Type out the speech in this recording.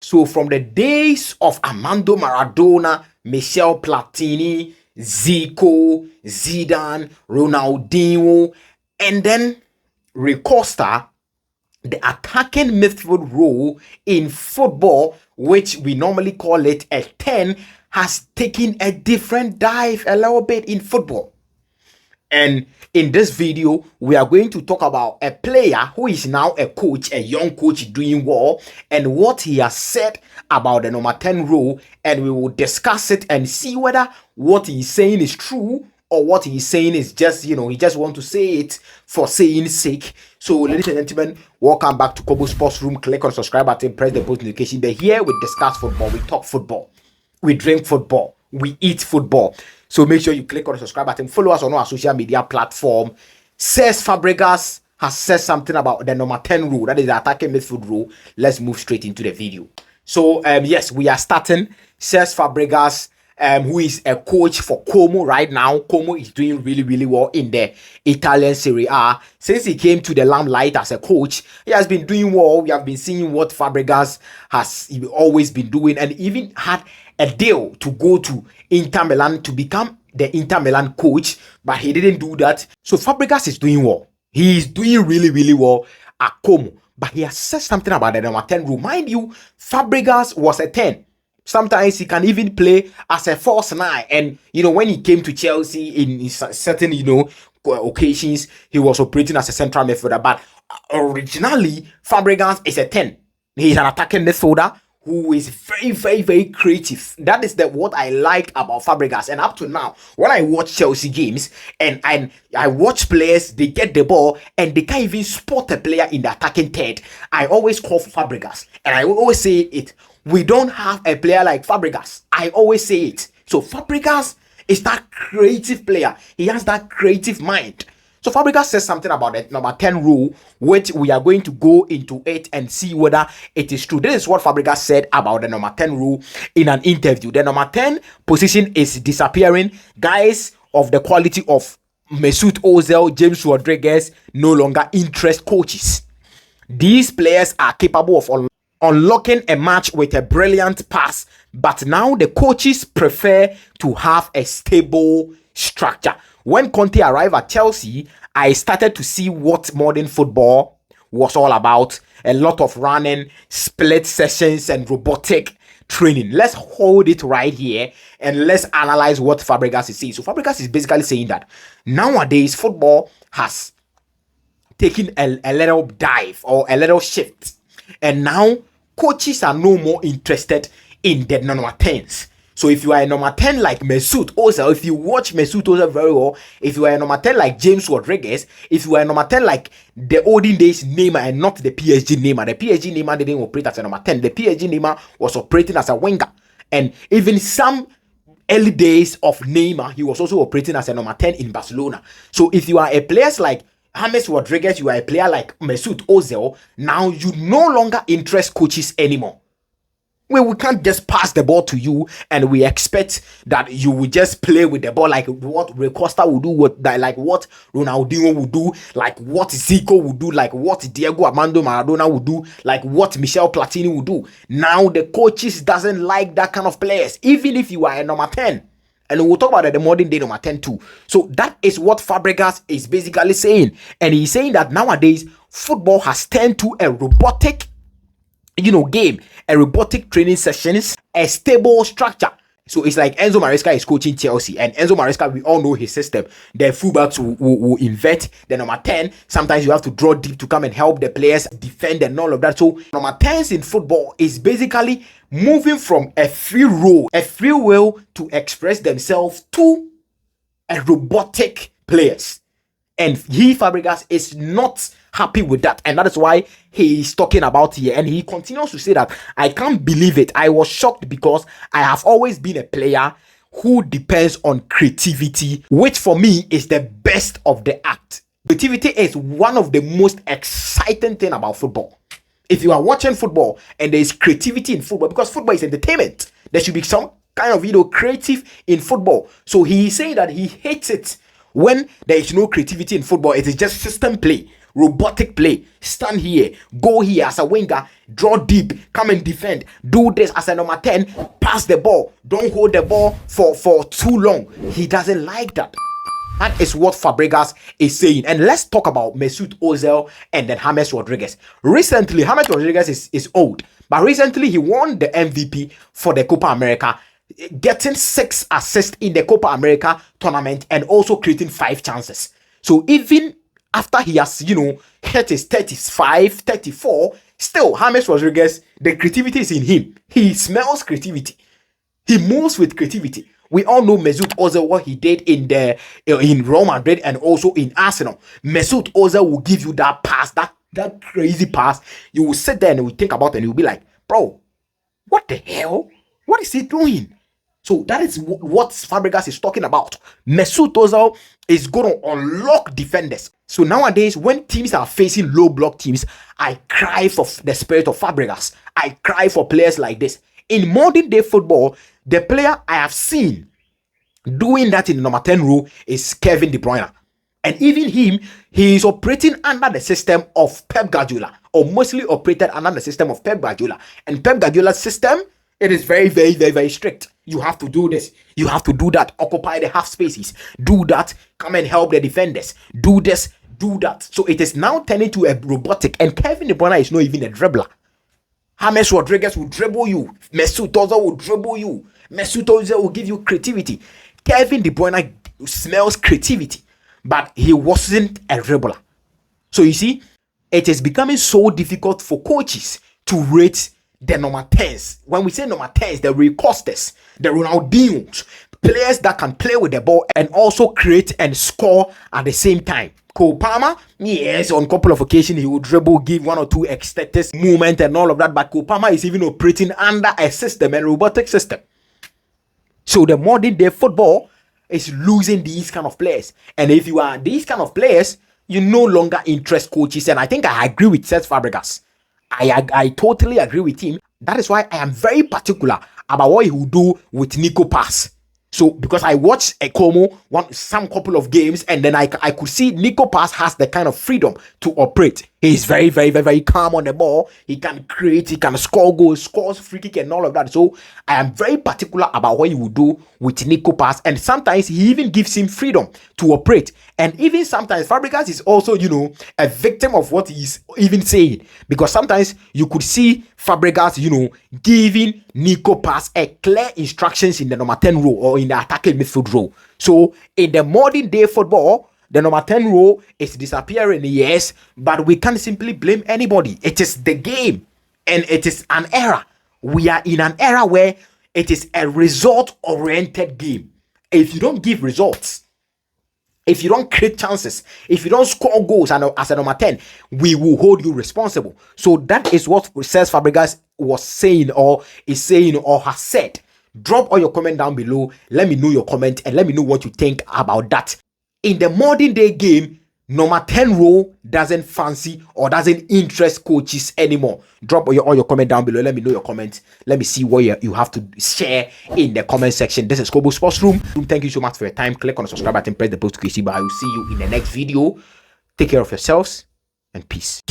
So from the days of Armando Maradona, Michel Platini, Zico, Zidane, Ronaldinho, and then Recosta, the attacking midfield role in football, which we normally call it a 10, has taken a different dive a little bit in football. And in this video, we are going to talk about a player who is now a coach, a young coach doing well, and what he has said about the number 10 role. And we will discuss it and see whether what he's saying is true or what he's saying is just, he just want to say it for saying sake. So, ladies and gentlemen, welcome back to Kobo Sports Room. Click on the subscribe button, press the post notification bell. Here we discuss football, we talk football, we drink football, we eat football. So make sure you click on the subscribe button. Follow us on our social media platform. Cesc Fabregas has said something about the number 10 rule. That is the attacking midfield rule. Let's move straight into the video. So, yes, we are starting. Cesc Fabregas, who is a coach for Como right now. Como is doing really, really well in the Italian Serie A. Since he came to the limelight as a coach, he has been doing well. We have been seeing what Fabregas has always been doing, and even had a deal to go to Inter Milan to become the Inter Milan coach, but he didn't do that. So Fabregas is doing well. He is doing really, really well at Como. But he has said something about the number 10 rule. Mind you, Fabregas was a 10. Sometimes he can even play as a false 9. And, when he came to Chelsea in certain, occasions, he was operating as a central midfielder. But originally, Fabregas is a 10. He is an attacking midfielder who is very, very, very creative. That is what I like about Fabregas. And up to now, when I watch Chelsea games and I watch players, they get the ball and they can't even spot a player in the attacking third, I always call for Fabregas. And I always say it. We don't have a player like Fabregas. I always say it. So Fabregas is that creative player. He has that creative mind. So Fabregas says something about the number 10 rule, which we are going to go into it and see whether it is true. This is what Fabregas said about the number 10 rule in an interview. The number 10 position is disappearing. Guys of the quality of Mesut Ozil, James Rodriguez no longer interest coaches. These players are capable of unlocking a match with a brilliant pass, but now the coaches prefer to have a stable structure. When Conte arrived at Chelsea, I started to see what modern football was all about. A lot of running, split sessions, and robotic training. Let's hold it right here and let's analyze what Fabregas is saying. So Fabregas is basically saying that nowadays football has taken a little dive or a little shift. And now coaches are no more interested in the number 10s. So if you are a number 10 like Mesut Ozil, if you watch Mesut Ozil very well, if you are a number 10 like James Rodriguez, if you are a number 10 like the olden days Neymar and not the PSG Neymar, the PSG Neymar didn't operate as a number 10. The PSG Neymar was operating as a winger. And even some early days of Neymar, he was also operating as a number 10 in Barcelona. So if you are a player like James Rodriguez, you are a player like Mesut Ozil, now you no longer interest coaches anymore. We can't just pass the ball to you and we expect that you will just play with the ball like what Recosta would do, like what Ronaldinho would do, like what Zico would do, like what Diego Armando Maradona would do, like what Michel Platini would do. Now the coaches doesn't like that kind of players, even if you are a number 10. And we'll talk about the modern day number 10 too. So that is what Fabregas is basically saying. And he's saying that nowadays football has turned to a robotic game, a robotic training sessions, a stable structure. So it's like Enzo Maresca is coaching Chelsea, and Enzo Maresca, we all know his system. The fullbacks will invert the number 10. Sometimes you have to draw deep to come and help the players defend and all of that. So number 10s in football is basically moving from a free will to express themselves to a robotic players. And Fabregas is not happy with that, and that is why he is talking about here. And he continues to say that I can't believe it. I was shocked because I have always been a player who depends on creativity, which for me is the best of the act. Creativity is one of the most exciting thing about football. If you are watching football and there is creativity in football, because football is entertainment, there should be some kind of creative in football. So he is saying that he hates it when there is no creativity in football. It is just system play. robotic play. Stand here, go here as a winger, draw deep, come and defend. Do this as a number 10, pass the ball. Don't hold the ball for too long. He doesn't like that. That is what Fabregas is saying. And let's talk about Mesut Ozil and then James Rodriguez. Recently, James Rodriguez is old, but recently he won the MVP for the Copa America, getting 6 assists in the Copa America tournament and also creating 5 chances. So even after he has, hit his 35, 34, still James Rodriguez, the creativity is in him. He smells creativity. He moves with creativity. We all know Mesut Ozil, what he did in Real Madrid and also in Arsenal. Mesut Ozil will give you that pass, that crazy pass. You will sit there and you will think about it and you'll be like, bro, what the hell? What is he doing? So that is what Fabregas is talking about. Mesut Ozil is going to unlock defenders. So nowadays, when teams are facing low block teams, I cry for the spirit of Fabregas. I cry for players like this. In modern day football, the player I have seen doing that in the number 10 role is Kevin De Bruyne. And even him, he is operating under the system of Pep Guardiola, or mostly operated under the system of Pep Guardiola. And Pep Guardiola's system, it is very, very, very, very strict. You have to do this. You have to do that. Occupy the half spaces. Do that. Come and help the defenders. Do this. Do that. So it is now turning to a robotic. And Kevin De Bruyne is not even a dribbler. James Rodriguez will dribble you. Mesut Ozil will dribble you. Mesut Ozil will give you creativity. Kevin De Bruyne smells creativity, but he wasn't a dribbler. So you see, it is becoming so difficult for coaches to rate the number 10s. When we say number 10s, the Rui Costas, the Ronaldinhos, players that can play with the ball and also create and score at the same time. Cole Palmer, yes, on a couple of occasions he would dribble, give 1 or 2 ecstatic movement and all of that, but Cole Palmer is even operating under a system, a robotic system. So the modern day football is losing these kind of players. And if you are these kind of players, you no longer interest coaches. And I think I agree with Cesc Fabregas. I totally agree with him. That is why I am very particular about what he will do with Nico Pass. So because I watched some couple of games, and then I could see Nico Pass has the kind of freedom to operate. He's very, very, very, very calm on the ball. He can create, he can score goals, scores free kick and all of that. So I am very particular about what he will do with Nico Pass, and sometimes he even gives him freedom to operate. And even sometimes Fabregas is also, a victim of what he's even saying, because sometimes you could see Fabregas, giving Nico Pass a clear instructions in the number 10 role or in the attacking midfield role. So in the modern day football, the number 10 role is disappearing, yes, but we can't simply blame anybody. It is the game, and it is an era. We are in an era where it is a result-oriented game. If you don't give results, if you don't create chances, if you don't score goals as a number 10, we will hold you responsible. So that is what Cesc Fabregas was saying, or is saying, or has said. Drop all your comment down below. Let me know your comment and let me know what you think about that. In the modern day game, number 10 role doesn't fancy or doesn't interest coaches anymore. Drop all your comment down below. Let me know your comment. Let me see what you have to share in the comment section. This is Kobo Sports Room. Thank you so much for your time. Click on the subscribe button, press the post notification bell. I will see you in the next video. Take care of yourselves and peace.